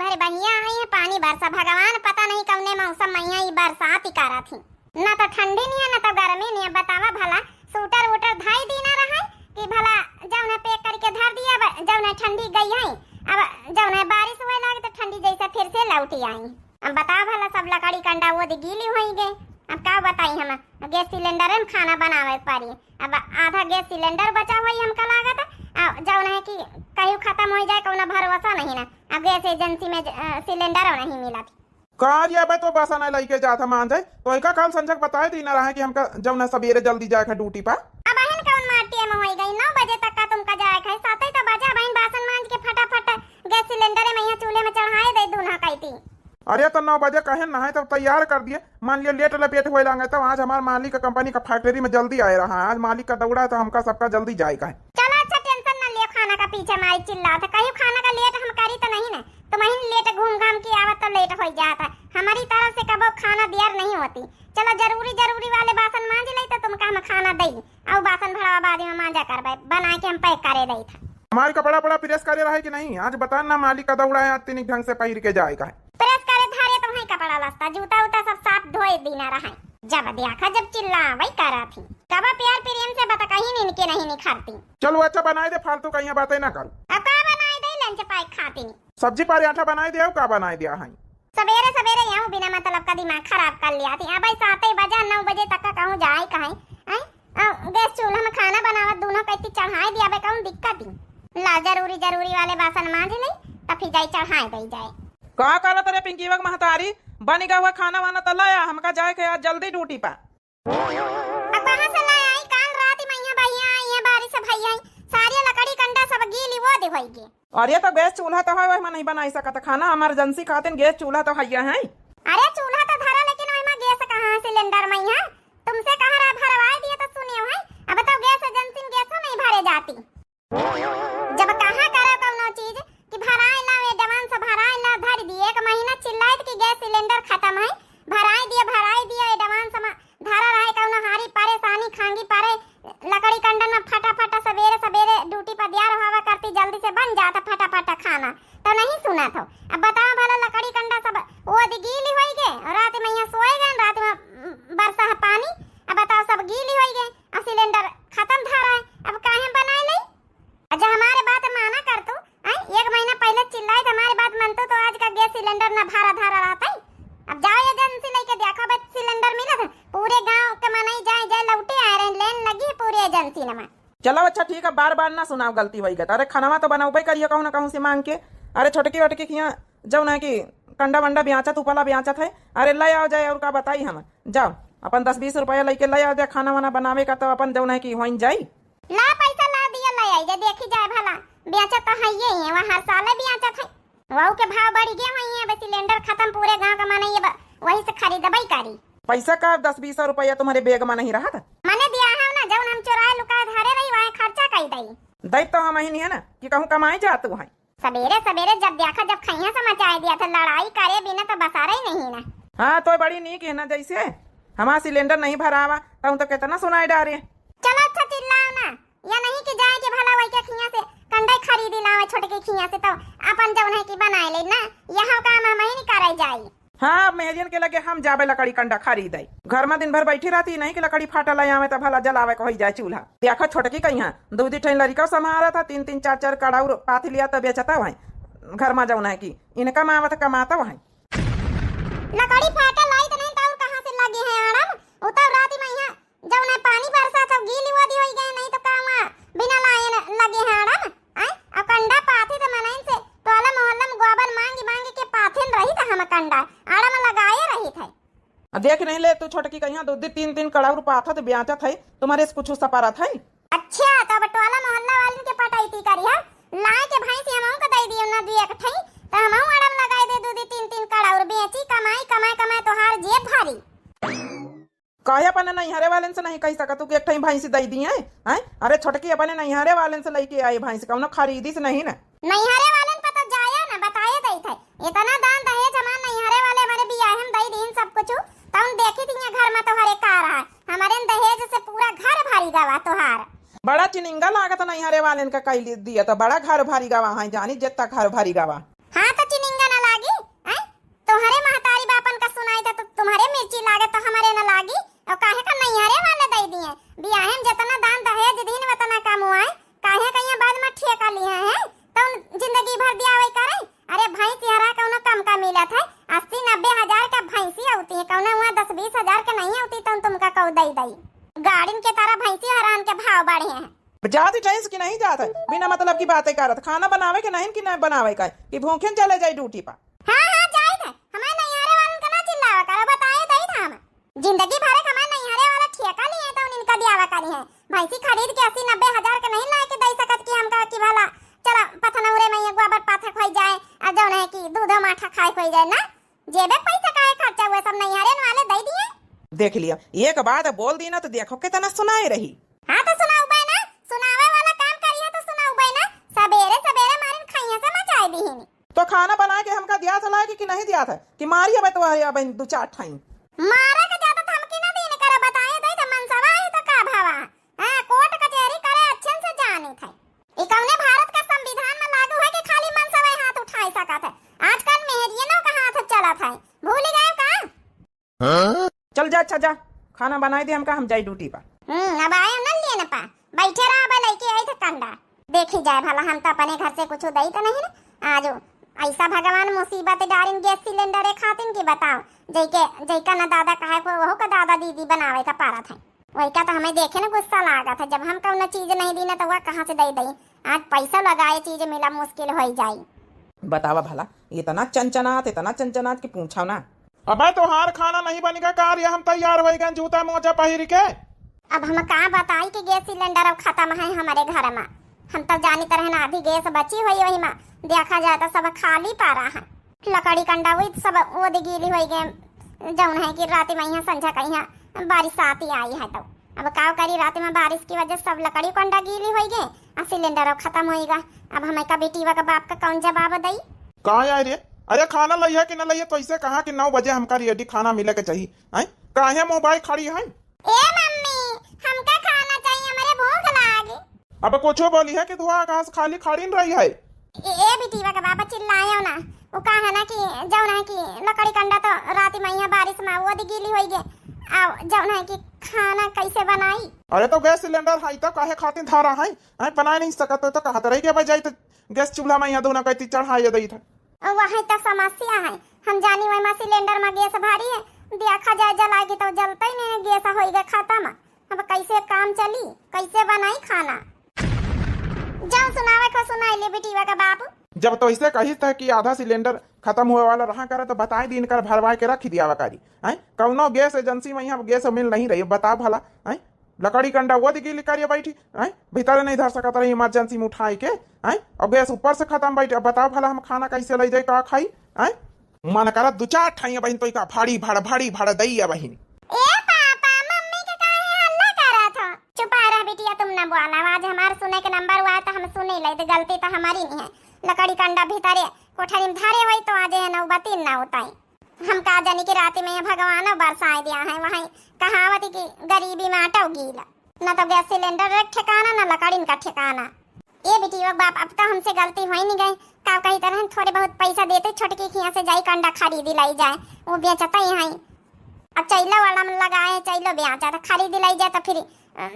भर बहिया आई है पानी बरसा। भगवान पता नहीं कौने मौसम मैया ये बरसात ही करा थी। ना तो ठंडी नहीं है ना तो गर्मी नहीं है। बतावा भला सूटर वूटर धाई दी ना रहा कि भला जौन पैक करके धर दिया जौन ठंडी गई है। अब जौन बारिश हुए लगे तो ठंडी जैसा फिर से लौटी आई। अब बताओ भला सब लकड़ी कंडा वो गीली हो गए। अब क्या बताई हम गैस सिलेंडर में खाना बनावे पारी। अब आधा गैस सिलेंडर बचा हुई हमका लागत जौन है कि कहीं खत्म हो जाए कौन भरोसा नहीं ना। अब गैस एजेंसी में सिलेंडर नहीं मिला थी। कार या बे तो बस ना लेके जाता मान जाए तो एक कल संजक बताए दी ना रहा कि हमका जब ना सवेरे जल्दी जाए ड्यूटी पर। अब बहन कौन माटी में हो गई 9 बजे तक का तुमका जाए है 7 तो बजा बहन बासन मांज के फटाफट गैस सिलेंडर में यहाँ चूल्हे में चढ़ाए दे दूल्हा कहती। अरे तो 9 बजे कहे नहाए तब तैयार कर दिए। मान लिया लेट लपेट हो लागे तो आज हमारे मालिक का कंपनी का फैक्ट्री में जल्दी आए रहा है। आज मालिक का दौड़ा है तो हमका सबका जल्दी जाएगा है। चलो अच्छा टेंशन न लियो। खाना का पीछे मारी चिल्ला था कहीं खाना का लेट हम करी तो नहीं ना। तो वहीं लेट घूम घाम के आवत तो लेट हो जाता। हमारी तरफ से कबो खाना देर नहीं होती। चलो जरूरी वाले बासन मांज ले तो तुमका हम खाना दई और बासन भड़ा बाद में मांजा करबे बना के हम पैक करे दई था। हमारे कपड़ा बड़ा प्रेस करे रहा है कि नहीं आज बता ना मालिक का दौड़ा है आज तीन ढंग से पहिर के जाएगा है। प्रेस करे धारे तो वहीं कपड़ा लस्ता जूता उता सब साफ धोए देना रहा। जब देखा जब चिल्ला वही करा थी कबा प्यार प्रेम से बता कहीं इनके नहीं निखारती। चलो अच्छा बनाए दे फालतू कहीं बातें ना कर। अब का बनाए दे लंच पैक खाती सब्जी पराठा बनाए दिया का बनाए दिया है। सवेरे सवेरे यहाँ बिना मतलब का दिमाग खराब कर लिया थी। अब 7 बजे 9 बजे तक का कहूँ जाए कहीं गैस चूल्हा में खाना बनावत दोनों कहती चढ़ाए दिया बे कहूँ दिक्कत ही ला जरूरी वाले बासन मांज ले तब फिर जाए चढ़ाए दे जाए। का करत रे पिंकी वक महतारी बनी गया हुआ खाना वाना तो लाया हमका जाए के आज जल्दी ड्यूटी पर। अब कहां से लाया आई काल रात में यहाँ भैया आई है बारिश भैया सारी लकड़ी कंडा सब गीली वो दे होगी। और ये तो गैस चूल्हा तो है वही नहीं बनाई सकता खाना इमरजेंसी खातिर गैस चूल्हा तो है। अरे चूल्हा तो धरा लेकिन वही में गैस कहां सिलेंडर में यहाँ तुमसे कहा रहा भरवाए दिए तो सुनियो है। अब तो गैस एजेंसी में गैस नहीं भरे जाती। जब कहां करो कौनो चीज कि भराए ला एडवांस भराए ला धर दिए 1 महीना चिल्लाए कि गैस सिलेंडर खत्म है भराए दिए एडवांस में धरा रहे कौनो हारी परेशानी खांगी पारे लकड़ी कंडन में फटाफट सवेरे ड्यूटी पर दिया रहा करती जल्दी से बन जाता फटाफट खाना तो नहीं सुना था। अब बताओ भला लकड़ी कंडा सब वो गीली हो गए रात में यहाँ सोए गए रात में बरसा है पानी। अब बताओ सब गीली हो गए और सिलेंडर खत्म धरा है अब काहे बनाए नहीं। अच्छा हमारे बात माना कर तू 1 महीना पहले चिल्लाए हमारी बात मानतो तो आज का गैस सिलेंडर न धारा रहता है। अब जाओ एजेंसी लेके देखो बस सिलेंडर मिला था पूरे गांव के मनाई जाए लौटे आ रहे लेन लगी पूरी एजेंसी में। चलो अच्छा ठीक है बार बार ना सुनाओ गलती वही गत। अरे खाना तो बनाओ भाई करिए कहूँ ना कहूँ से मांग के। अरे छोटकी वटकी खिया जाओ ना कि कंडा वंडा ब्याचत उपला ब्याचत है। अरे ले आओ जाए और का बताई हम जाओ अपन 10-20 रुपया लेके ले आओ जाए खाना वाना बनावे का तो अपन जाओ ना कि वहीं जाई ला पैसा ला दिया ले आई जे देखी जाए भला ब्याचत तो है ये वहां हर साल ब्याचत है वहू के भाव बढ़ गए वही है सिलेंडर खत्म पूरे गांव का माने ये वही से खरीदबई करी। पैसा का 10-20 रुपया तुम्हारे बैग में नहीं रहा था मैंने दिया है ना जब हम चुराए लुका धारे रही वहां खर्चा कई दई दैत तो हम ही नहीं है ना कि कहूँ कमाई जात है। सवेरे जब देखा जब खैया से मचाए दिया था लड़ाई करे बिना तो बसारा ही नहीं ना। हाँ तो बड़ी नीक है ना जैसे हमारा सिलेंडर नहीं भरावा तो कितना सुनाई डारे। चलो अच्छा चिल्लाओ ना या नहीं कि जाए के भला वही के खिया से कंडे खरीदी लावे छोटे के खिया से तो अपन जवन है कि बनाए ले ना यहाँ काम हम ही नहीं करे जाई। हाँ मेहरियन के लगे हम जाबे लकड़ी कंडा खरीद घर में दिन भर बैठी रहती नहीं कि लकड़ी फाटल आवे तो भला जलावे को हो जाए चूल्हा। देखो छोटकी कहीं दूधी ठन लड़का संभारा था 3-3 4-4 कड़ाऊ पाथ लिया तो बेचता वहीं घर में जाऊना है कि इनका मावत कमाता वहीं लकड़ी फाटल आई तो नहीं तो कहां से लगे हैं आराम उतर रात में यहाँ जब ना पानी बरसा तो गीली वादी हो गए नहीं तो काम बिना लाए लगे हैं आराम अब कंडा पाथे तो मनाइन से टोला मोहल्ला में गोबर मांगी के पाथे रही था हम कंडा आराम लगाए रही थे। देख नहीं ले तू छोटकी कहीं दूधी 3-3 कड़ाऊ पाथा तो ब्याचत है तुम्हारे से कुछ सपारा था। अच्छा तो अब टोला मोहल्ला वाले के पटाई थी करी है लाए के भाई से हम को दे दियो ना 2 एक ठई तो हम आराम लगाए दे दूधी 3-3 कड़ाऊ बेची कमाई तो हार जेब भारी कहे अपने नैहरे वाले से नहीं कह सकत तू कि एक ठई भैंस दे दी है। अरे छोटकी अपने नैहरे वाले से लेके आई भैंस कौन खरीदी से नहीं ना नैहरे वाले पे तो जाया ना बताए दई थे इतना दान दहेज हमारे नैहरे वाले हमारे बियाह हम दई दीन सब कुछ तो हम देखी थी घर में तो हरे का रहा हमारे दहेज से पूरा घर भारी गवा तोहार बड़ा चिनिंगा लागत नैहरे वाले का कह दिया तो बड़ा घर भारी गवा है जानी जितना घर भारी गवा। हाँ तो चिनिंगा ना लागे बातें करत, खाना बनावे के नहीं कि नहीं बनावे का कि भूखे चले जाए ड्यूटी पर। हाँ हाँ जाई था हमारे नैहरे वालन का ना चिल्लावा करो बताए दई था हम जिंदगी भर के हमारे नैहरे वाला ठेका लिए तो इनका दियावा करी है भैंसी खरीद के 80-90 हजार का नहीं लाए के दई सकत कि हमका कि भला चला पथनौरे में एक गोबर पाथा खोई जाए आ जौन है कि दूध माठा खाए खोई जाए ना जेबे पैसा काहे खर्चा हुए सब नैहरे वाले दई दिए। देख लिया एक बात बोल दी ना तो देखो कितना सुनाई रही। हाँ तो सुनाऊ बे ना सुनावे वाला काम करिए तो सुनाऊ बे ना सवेरे सवेरे मारिन खइया से मचाई दीहिनी तो खाना बना के हमका दिया था लाए कि नहीं दिया था कि मारी अब तो अब 2-4 ठाई मारा का ज्यादा धमकी ना देने करे बताए दई तो मनसवा है तो का भावा हां कोर्ट कचहरी करे अच्छे से जाने थे ई कौने भारत का संविधान में लागू है कि खाली मनसवा हाथ उठाई सकत है आजकल मेहरियनों का हाथ चला था भूल गए का। चल जा अच्छा जा खाना बनाई दे हमका हम जाई ड्यूटी पर। अब आए न लिए न पा बैठे रहा बा लइके आई थे कंडा देखी जाए भला हम तो अपने घर से कुछ दई तो नहीं ना आज ऐसा भगवान मुसीबत डारिन गैस सिलेंडर खातिन की बताओ जैका ना दादा कहे को वो का दादा दीदी बनावे था पारा था वही का तो हमें देखे ना गुस्सा लगा था जब हम कौन चीज नहीं दी ना तो वह कहाँ से दई आज पैसा लगाए चीज मिला मुश्किल हो जाई। बतावा भला इतना चंचनात की पूछा ना अबे तोहार खाना नहीं बनेगा कार हम तैयार हो गए जूता मोजा पहिर के। अब हम कहाँ बताई कि गैस सिलेंडर अब खत्म है हमारे घर में हम तब जानी तरह ना आधी गैस बची हुई वही में देखा जाए तो सब खाली पा रहा है लकड़ी कंडा हुई सब वो गीली हो गए जौन है कि रात में यहाँ संझा कहीं बारिश आती आई है तो अब का करी रात में बारिश की वजह से सब लकड़ी कंडा गीली हो गए और सिलेंडर अब खत्म होएगा अब हमें का बेटी का बाप का कौन जवाब दई। कहाँ आए रे अरे खाना लइहे कि न लइहे तो ऐसे कहा कि 9 बजे हमका रेडी खाना मिले के चाहिए हैं काहे मोबाइल खड़ी है। ए मम्मी हमका खाना चाहिए हमारे भूख लागी। अब कुछो बोली है कि धुआ घास खाली खड़ी न रही है। ए बेटी का बाबा चिल्लायो ना वो कहा ना कि जौन है कि लकड़ी कंडा तो रात में यहाँ बारिश में वो गीली हो गई आ जौन है कि खाना कैसे बनाई। अरे तो गैस सिलेंडर है तो काहे खातिर धारा है बना नहीं सकत तो कहा रही के बजाई तो गैस चूल्हा में यहाँ दोनों कहती चढ़ाई दई था वही तो समस्या है हम जानी वही में सिलेंडर में गैस भारी है देखा जाए जलाएगी तो जलता ही नहीं गैस होएगा खत्म अब कैसे काम चली कैसे बनाई खाना। जाओ सुनावे को सुनाई ले बेटी का बाप जब तो इसे कही था कि आधा सिलेंडर खत्म हुए वाला रहा करे तो बताई दिन कर भरवा के रख दिया करी है कौनो गैस एजेंसी में यहाँ गैस मिल नहीं रही बताओ भला है लकड़ी कंडा वो दिगी करिए बैठी है भीतर नहीं धर सकता रही इमरजेंसी में उठाई के है और गैस ऊपर से खत्म बैठे बताओ भला हम खाना कैसे ले जाए का खाई है मन कर 2-4 ठाई बहन तो का भाड़ी भाड़ दई बहन। ए पापा मम्मी के काहे हल्ला करा था चुपा रहा बेटिया तुम ना बोला आवाज हमारे सुने के नंबर हुआ तो हम सुने ले तो गलती तो हमारी नहीं है लकड़ी कंडा भीतर कोठरी में धारे हुई तो आज है नौबती ना होता है हम का जानी की रात में भगवान बरसाए दिया है वही कहावत की गरीबी में आटा गीला न तो गैस सिलेंडर ठिकाना न लकड़ी का ठिकाना। ये बेटी बाप अब तो हमसे गलती हो ही नहीं गई का कही तरह थोड़े बहुत पैसा देते छोटकी खिया से जाई कंडा खरीदी लाई जाए वो बेचता ही है अब चैला वाला में लगाए चैलो बेचा तो खरीदी लाई जाए तो फिर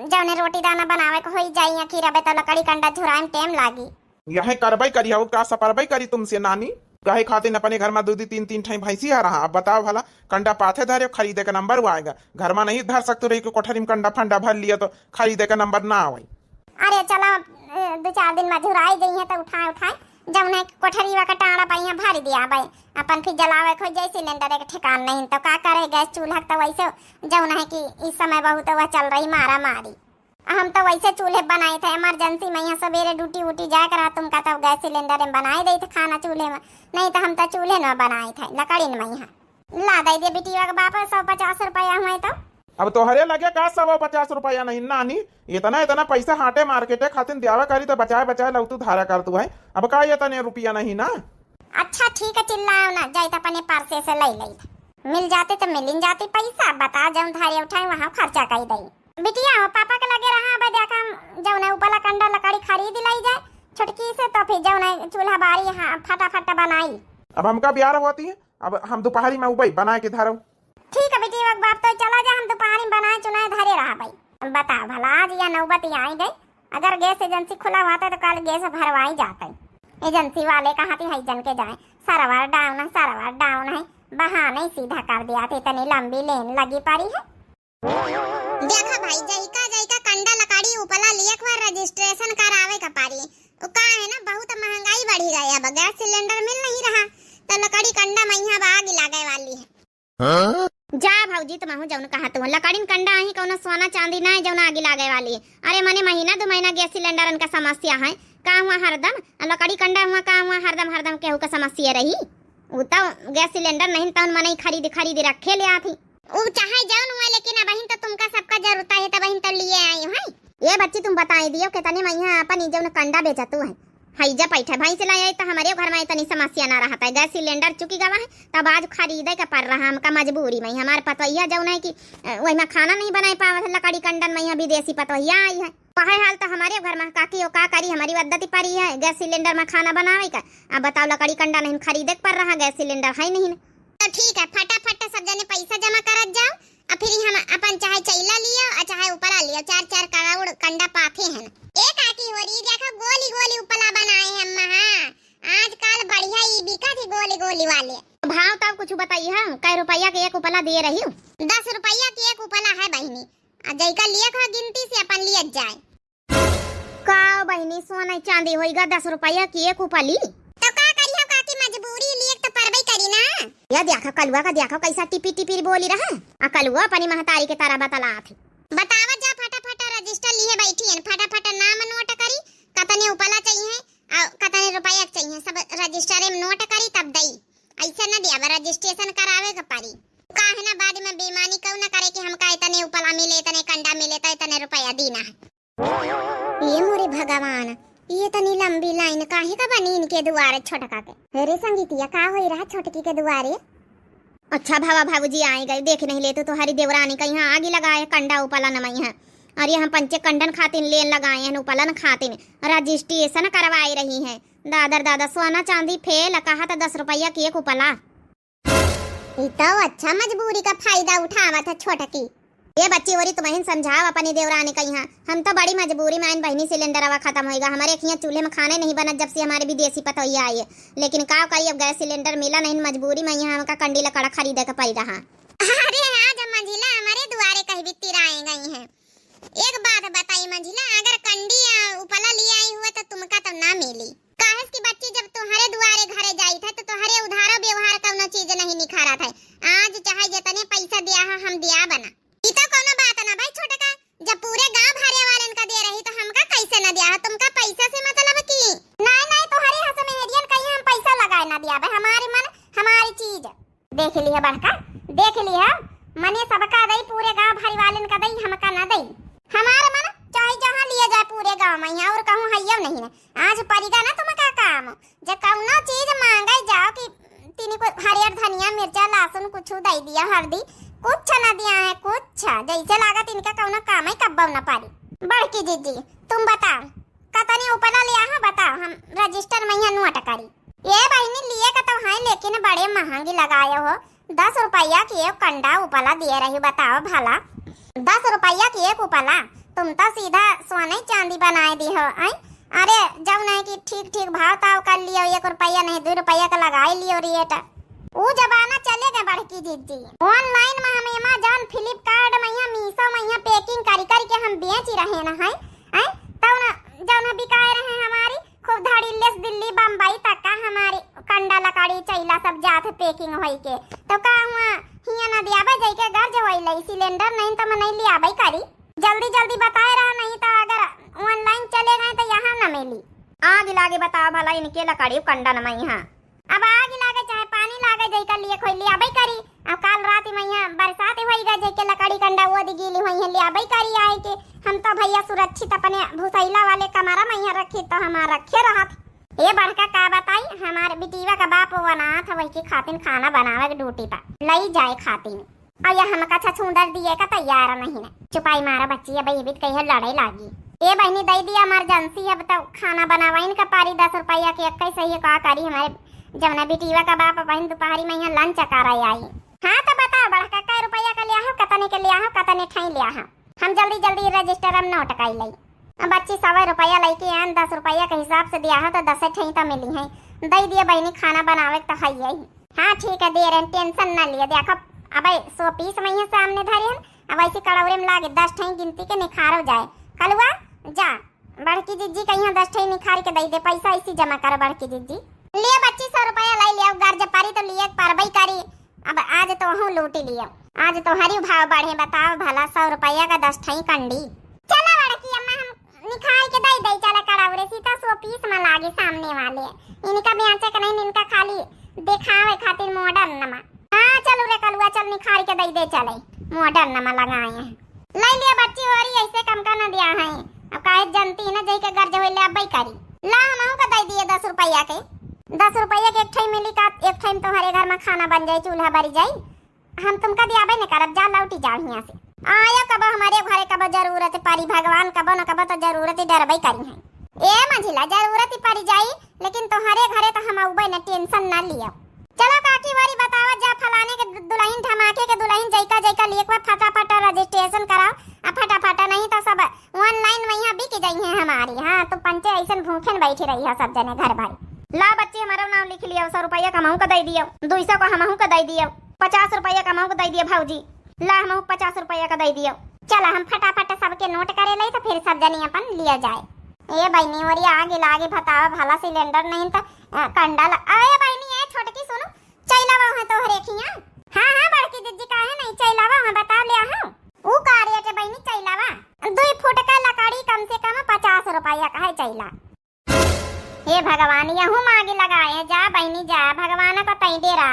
जौने रोटी दाना बनावे को हो जाए खीर अब तो लकड़ी कंडा झुराए में टाइम लागी यह करबई करी हो का सपरबई करी तुमसे नानी कहे खातिर अपने घर में 2-3 ठाई भैंसी आ रहा अब बताओ भला कंडा पाथे धरे खरीदे का नंबर वो आएगा घर में नहीं धर सकते रही कोठरी में कंडा फंडा भर लिया तो खरीदे का नंबर ना आवे। अरे चलो 2-4 दिन में झुराई गई है तो उठाए जब नहीं कोठरी का टाड़ा पाई भर दिया भाई अपन फिर जलावे खो जाए सिलेंडर एक ठिकान नहीं तो का करे गैस चूल्हा तो वैसे जब नहीं कि इस समय बहुत वह चल रही मारा मारी हम तो वैसे चूल्हे बनाए थे इमरजेंसी में यहाँ सवेरे ड्यूटी वूटी जाए करा तुम का तो गैस सिलेंडर में बनाए दे थे खाना चूल्हे में नहीं तो हम तो चूल्हे में बनाए थे लकड़ी में यहाँ ला दे दे बेटी का बाप 150 रुपया हुए तो अब तो हरे लगे का 150 रुपया नहीं नानी इतना पैसा हाटे मार्केटे खातिर दियावा करी तो बचाए लौतू धारा कर तू है अब का इतने रुपया नहीं ना। अच्छा ठीक है चिल्लाओ ना जाए तो अपने पार्से से ले मिल जाते तो मिल जाती पैसा बता जाऊँ धारे उठाए वहाँ खर्चा कर दई बिटिया पापा के लगे रहा अब देखा जौन ऊपला कंडा लकड़ी खरीद लाई जाए छुटकी से तो फिर जौन चूल्हा बारी फटाफट बनाई। अब हमका ब्याह होती है अब हम दोपहरी में उबई बना के धारो ठीक है बेटी बाप तो चला जा हम दोपहरी में बनाए चुनाए धरे रहा भाई बता भला आज या नौबत आई गई अगर गैस एजेंसी खुला हुआ तो कल गैस भरवाई जाता एजेंसी वाले कहा थी जन के जाए सरवर डाउन है बहाने सीधा कर दिया इतनी लंबी लेन लगी पड़ी है। देखा भाई जैका कंडा लकड़ी उपला लिया हुआ रजिस्ट्रेशन करावे का पारी। वो का है ना बहुत महंगाई बढ़ी गई है, अब गैस सिलेंडर मिल नहीं रहा तो लकड़ी कंडा मैया आग लागे वाली है। जा भौजी तुम जौन कहा तुम लकड़ी कंडा ही कौनो सोना चांदी ना है जौन आग लागे वाली है। अरे मने महीना 2 महीना गैस सिलेंडर का समस्या है का हुआ हरदम, लकड़ी कंडा हुआ का हुआ हरदम केहू का समस्या रही। वो तो गैस सिलेंडर नहीं तो मने खरीद रखे ले आती। वो चाहे जौन हुआ लेकिन अब तो तुमका सबका जरूरत है तब तो लिए आई है। ये बच्ची तुम बताई दियो कि तने मैया अपन जौन कंडा बेचतू है हैजा पैठा भाई से लाए तो हमारे घर में इतनी समस्या ना रहा था। गैस सिलेंडर चुकी गवा है तब आज खरीदे का पड़ रहा हमका मजबूरी में। हमारे पतोहिया जौन है कि वही में खाना नहीं बनाए पावा लकड़ी कंडन में विदेशी पतोहिया आई है। कहे हाल तो हमारे घर में काकी का करी हमारी वद्दती पड़ी है गैस सिलेंडर में खाना बनावे का। अब बताओ लकड़ी कंडा नहीं खरीदे पड़ रहा, गैस सिलेंडर है नहीं। तो ठीक है फटाफट सब जने पैसा जमा करत जाओ और फिर हम अपन चाहे चैला लियो और चाहे उपला लियो 4-4 करोड़ कंडा पाथे हैं। एक आकी हो रही देखो गोली उपला बनाए हम हां आजकल बढ़िया ई बिका थी गोली वाले। भाव तब कुछ बताइए हां कै रुपया के एक उपला दे रही हूं। 10 रुपया के एक उपला है बहिनी, जैका लिए खा गिनती से अपन लिए जाए। का बहिनी सोना चांदी होइगा 10 रुपया की एक उपली तो का करियो काकी मजबूरी लिए तो परबई करी ना। या देखा कलुआ का देखो कैसा टिपी बोली रहा आ कलुआ अपनी महतारी के तरह बतला थी। बतावा जा फटाफट रजिस्टर लिए बैठी है फटाफट नाम नोट करी कतने उपला चाहिए और कतने रुपया चाहिए सब रजिस्टर में नोट करी तब दई। ऐसे न दिया रजिस्ट्रेशन करावे का पारी का है ना बाद में बेईमानी क्यों ना करे कि हमका इतने उपला मिले इतने कंडा मिले तो इतने रुपया देना है। ये मोरे भगवान ये तनी लंबी लाइन काहे का बनी इनके दुआरे छोटका के। अरे संगीतिया का होई रहा छोटकी के दुआरे। अच्छा भावा भाऊजी आए गए देख नहीं लेते तो हरी देवरानी का यहाँ आगे लगाए कंडा उपला न मई है और यहाँ पंचे कंडन खातिन लेन लगाए हैं उपलन खातिन रजिस्ट्रेशन करवाई रही है। दादा सोना चांदी फेल कहा था 10 रुपया की एक उपला। तो अच्छा मजबूरी का फायदा उठावा था छोटकी। ये बच्ची वरी तुम्हें समझाओ अपनी देवरानी का यहाँ हम तो बड़ी मजबूरी में बहनी सिलेंडर अब खत्म होएगा। हमारे यहाँ चूल्हे में खाने नहीं बना जब से हमारे विदेशी पतोहिया आई है, लेकिन का करी अब गैस सिलेंडर मिला नहीं मजबूरी में यहाँ हमका कंडी लकड़ा खरीदे का पड़ रहा। अरे आज मंजिला हमारे दुआरे कहीं भी तिराए गई है। एक बात बताई मंजिला अगर कंडी उपला ले आई हुआ तो तुमका तो ना मिली काहे की बच्ची जब तुम्हारे दुआरे घरे जाई था तो तुम्हारे उधारो व्यवहार कौनो चीज नहीं निखारा था। आज चाहे जितने पैसा दिया हम दिया बना ई तो कोनो बात ना भाई छोटका जब पूरे गांव भरे वालन का दे रही तो हमका कैसे ना दिया तुमका पैसा से मतलब की नहीं तुम्हारे हंस में हेरियन कहीं हम पैसा लगाए ना दिया भाई हमारी मन हमारी चीज देख लिया बड़का देख लिया मने सबका दई पूरे गांव भरे वालन का दई हमका ना दई हमारा मन चाहे जहां लिए जाए पूरे गांव में और कहूं हइयो नहीं ना आज परिगा ना तुमका काम जब कौनो चीज मांगे जाओ कि तीनी को हरियर धनिया मिर्चा लहसुन कुछ दे दिया हल्दी कुछ ना दिया है कुछ जैसे लागत इनका कौनो काम है कब्बा ना पारी। बड़की जीजी तुम बताओ कतने उपला लिया है बताओ हम रजिस्टर में यहाँ नोट करी। ये बहनी लिए का तो है लेकिन बड़े महंगी लगाए हो 10 रुपया की एक कंडा उपला दे रही बताओ भला 10 रुपया की एक उपला तुम तो सीधा सोने चांदी बनाए दी हो। अरे जब नहीं कि ठीक भाव ताव कर लियो 1 रुपया नहीं 2 रुपया का लगाए लियो रेट वो जमाना चलेगा बड़की जीजी। ऑनलाइन में हम अमेज़न फ्लिपकार्ट में यहाँ मीशो में यहाँ पैकिंग करी के हम बेच रहे ना है तब ना जब ना बिकाए रहे हमारी खूब धड़ी लेस दिल्ली बम्बई तक का हमारी कंडा लकड़ी चैला सब जात पैकिंग होई के तो का हुआ हिया ना दिया भाई जाके घर जो होई लई सिलेंडर नहीं तो मैं नहीं लिया भाई करी जल्दी बताए रहा नहीं तो अगर ऑनलाइन चले गए तो यहाँ ना मिली। आग लागे बताओ भला इनके लकड़ी कंडा न यहाँ अब आग लागे चाहे पानी लागे जैका लिए खोई लिया भाई करी। अब काल रात में यहाँ बरसात होई गए जैके लकड़ी कंडा वो गीली हुई है लिया भाई करी आए के हम तो भैया सुरक्षित अपने भूसैला वाले कमरा में यहाँ रखी तो हमारा रखे रहा ये बड़का का बताई हमारे बिटीवा का बाप वो ना था वही की खातिन खाना बनावे ड्यूटी पर लई जाए खातिन और यह हमका छछूंदर दिए का तैयार नहीं ना चुपाई मारा बच्ची अब ये कहीं लड़ाई लागी ये बहनी दे दिया इमरजेंसी अब तो खाना बनावाइन का पारी 10 रुपया के इक्कीस सही का करी हमारे जमुना बिटीवा का बाप बहन दोपहरी में यहाँ लंच करा आई। हाँ तो बताओ बड़का कै रुपया का लिया हो कतने के लिया हो कतने ठाई लिया हो हम जल्दी रजिस्टर हम नोट कर ली। बच्ची 100 रुपया लेके आन 10 रुपया के हिसाब से दिया हो तो 10 ठाई तो मिली है दे दिया बहनी खाना बनावे तो है यही। हाँ ठीक है दे रहे टेंशन न लिए देखो अब 100 पीस में सामने धरे अब ऐसी कड़ौरे में लागे 10 ठाई गिनती के निखार हो जाए कलुआ जा बड़की जीजी का यहाँ 10 ठे निखार के दई दे, पैसा इसी जमा कर बड़की जीजी। लिए बच्ची 100 रुपया लाई लिया, गर्ज पारी तो लिए परबई करी। अब आज तो हूँ लूटी लिया, आज तो हरी भाव बढ़े, बताओ भला 100 रुपया का 10 ठे कंडी। चला बड़की अम्मा हम निखार के दई दई, चला कड़ावरे सीता 100 पीस में लागे सामने वाले, इनका बेचा के नहीं, इनका खाली दिखावे खातिर मॉडर्न नमा। हाँ चलो रे कलुआ, चल निखार के दई दे, चले मॉडर्न नमा लगाए हैं। लाई लिया बच्ची, और ऐसे कम का न दिया है, अब काहे जनती ना जई के गर्ज होले अब करी। ला हम का दई दिए 10 रुपया के, 10 रुपया के एक ठे मिली का, एक ठे तुम्हारे घर में खाना बन जाए, चूल्हा बरी जाए, हम तुमका दियाबे न करब, जा लौटी जाओ यहाँ से। आया कब हमारे घरे कब जरूरत पारी, भगवान कब न कब तो जरूरत डरबई करी है। ए मंझिला जरूरत ही पड़ी जाई, लेकिन तुम्हारे घरे तो हम आउबे न, टेंशन ना लिया। चलो काकी वारी बतावा, जा फलाने के दुल्हन धमाके के दुल्हन जैका जैका लिए फटाफट रजिस्ट्रेशन कराओ, अब फटाफट नहीं तो सब ऑनलाइन वहीं बिक जाई है हमारी। हाँ तो पंचे ऐसा भूखे न बैठी रही है सब जने घर भाई। ला बच्ची हमारा नाम लिख लिया, 100 रुपया कमाऊ का दई दियो, 200 का हमहू का दई दियो, 50 रुपया कमाऊ का दई दियो भौजी। ला हमहू 50 रुपया का दई दियो। चला हम फटाफट सबके नोट करे लाई तो फिर सब जनी अपन लिया जाए। ए बहनी और आगे लागे बताओ भला सिलेंडर नहीं तो कंडा आए बहनी है छोटकी सुनो, चैलावा है तो हरेखिया। हाँ हाँ बड़की दीदी काहे नहीं चैलावा है, बता लिया हूं ऊ कार्य के बहनी चैलावा 2 फुट का लकड़ी कम से कम 50 रुपया का है चैला। हे भगवान यहू मांगे लगाए, जा बहनी जा, भगवान का तई डेरा।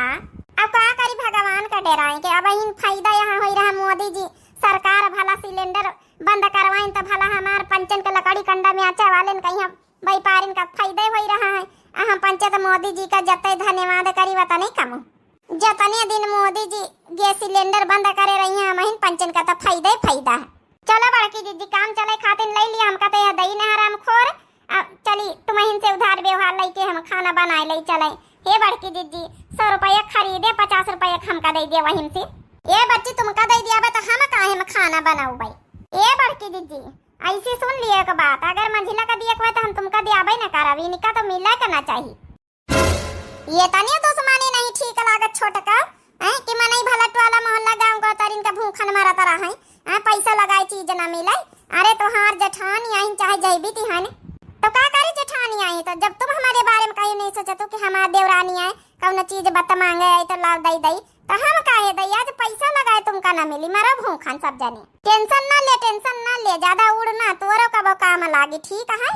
अब का करी भगवान का डेरा है कि अब इन फायदा यहाँ हो रहा, मोदी जी सरकार भला सिलेंडर बंद करवाइन तो भला हमार पंचन के लकड़ी कंडा में आचा वाले कहीं व्यापारिन का फायदा हो रहा है। हम पंचायत मोदी जी का जते धन्यवाद करी बता नहीं कम, जतने दिन मोदी जी गैस सिलेंडर बंद करे रही है हम पंचन का तो फायदा ही फायदा है। चलो बड़की दीदी काम चले खातिर ले लिया, हमका तो यह दही न हराम खोर। अब चली तुम्हें से उधार व्यवहार लेके हम खाना बनाए ले चले। हे बड़की दीदी 100 रुपया खरीदे, 50 रुपया हमका दे दिया वहीं से। ये बच्ची तुमका दे दिया तो हम काहे में खाना बनाऊ भाई। ए बड़की दीदी ऐसी सुन लिए एक बात, अगर मंझिला का दिया तो हम तुमका दियाबे न करावी, इनका तो मिला करना चाहिए। ये तनिया दुश्मनी नहीं ठीक लागत छोटका कि मनई भला टोला मोहल्ला गांव का तरिन का भूखन मारत रहा है, पैसा लगाए चीज ना मिले। अरे तो हार जेठानी आई चाहे जैबी तिहाने तो का करे जेठानी आई, तो जब तुम हमारे बारे में कहीं नहीं सोचा तो कि हमारे देवरानी आए कौन चीज बत मांगे आई तो लाव दई दई, तो हम काहे दई, आज पैसा लगाए तुमका ना मिली, मारा भूखन सब जने। टेंशन ना ले, ज्यादा उड़ना तोरो कब काम लागी, ठीक है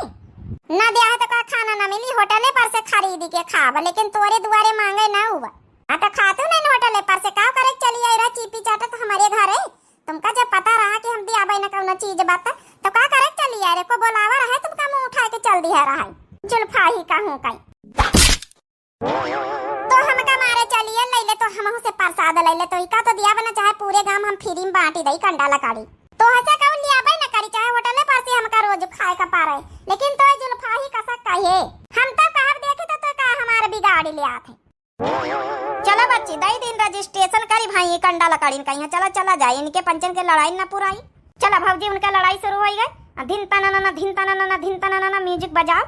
ना दिया है तो का खाना ना मिली, होटले पर से खरीद के खाब, लेकिन तोरे दुआरे मांगे ना हुआ। तो खातू नहीं होटले पर से, का करे चली आई रहा चीपी चाटत हमारे घर है। तुमका जब पता रहा कि हम दिया भाई ना कौन चीज बात तो का करे चली आई रे, को बोलावा रहा तुमका मुंह उठा के चल दिया रहा जुल्फा ही कहूं कहीं तो हमका मारे चलिए ले ले, तो हमहु से प्रसाद ले ले, तो इका तो दिया बना चाहे पूरे गांव हम फ्री में बांटी दई कंडा लकाड़ी, तो हसे कौन लिया भाई ना करी, चाहे होटले पर से हमका रोज खाए का पा रहे, लेकिन तो जुल्फा ही का सकता है। हम तो कहब देखे तो का हमारे बिगाड़ी ले आते। चलो बच्ची दई दिन रजिस्ट्रेशन करी भाई, ये कंडा लकाड़ी कहीं चला चला जाए, इनके पंचन के लड़ाई ना पुराई। चला भौजी उनका लड़ाई शुरू हो गई, धिन तना म्यूजिक बजाओ,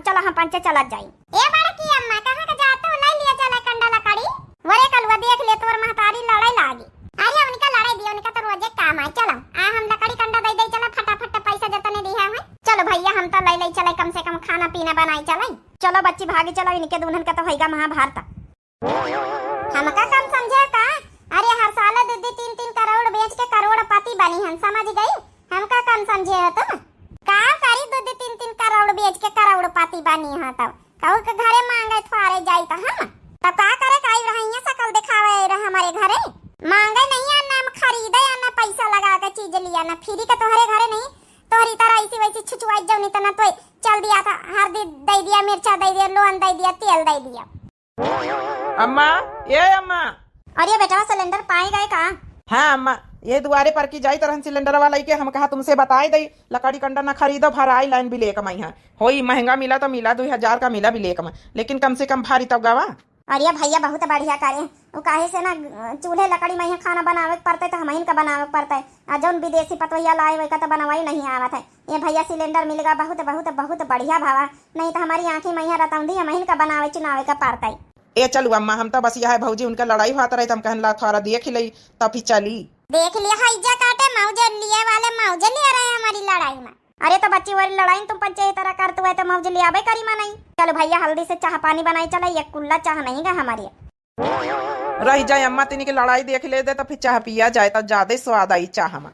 चला हम पंचे चला जाई। ए बड़की अम्मा कहां का जाते हो, ले लिया चला कंडा लकड़ी, वरे कलवा देख ले तोर महतारी लड़ाई लागी। अरे उनका लड़ाई दियो, उनका तो रोजे काम है। चलो हम लकड़ी कंडा दई दई, चला फटाफट पैसा जतने दिया है। चलो भैया हम तो ले ले चले, कम से कम खाना पीना बनाई चले। चलो बच्ची भागी चलो, इनके दुल्हन का तो होएगा महाभारत। हमका कम समझे का, अरे हर साल 2-3 करोड़ बेच के करोड़पति बनी हम, समझ गई। हमका कम समझे हो तुम, का करी 2-3 करोड़ बेच के करोड़पति बनी है, तब कहू के घरे मांगे थोड़े जाई तो हम तो का करे, काई रहिया सकल दिखावे रह हमारे घरे, मांगे नहीं आना, हम खरीदे आना, पैसा लगा के चीज लिया ना, फ्री का तोहरे घरे नहीं, तोहरी तरह ऐसी वैसी छुछुआई जाओ नहीं तो ना तो चल दिया था, हल्दी दे दिया, मिर्चा दे दिया, लोन दे दिया, तेल दे दिया। अम्मा ये अम्मा, और ये बेटा सिलेंडर पाए गए का? हाँ अम्मा ये दुआरे पर की जाई तरह सिलेंडर वाला के हम कहा तुमसे बताई दई, लकड़ी कंडा ना खरीदो, भराई लाइन भी ले कमाई है, होई महंगा मिला तो मिला 2000 का मिला भी ले कमा, लेकिन कम से कम भारी तब गवा। अरे भैया बहुत बढ़िया करे, वो काहे से ना चूल्हे लकड़ी में खाना बनावे पड़ते तो हम का बनावे पड़ता है, और जौन विदेशी पतोहिया लाए वही का तो बनवाई नहीं आवत है। ये भैया सिलेंडर मिलेगा बहुत बहुत बहुत बढ़िया भावा, नहीं तो हमारी आंखें मैया रतौंधी हम का बनावे चुनावे का पड़ता है। ए चलू अम्मा हम तो बस यह है भौजी उनका लड़ाई होता रही, हम कहन ला थोड़ा देख लई तब ही चली। देख लिया हैजा काटे मौजे लिए वाले मौजे ले रहे हैं हमारी लड़ाई में। अरे तो बच्ची वाली लड़ाई तुम पंचायत तरह करते हुए तो मौज ले आबे करी मानाई। चलो भैया हल्दी से चाह पानी बनाई चला, एक कुल्ला चाह नहीं गा हमारी। रह जाए अम्मा तिनी की लड़ाई देख ले दे तो फिर चाह पिया जाए तो ज्यादा स्वाद आई चाह में।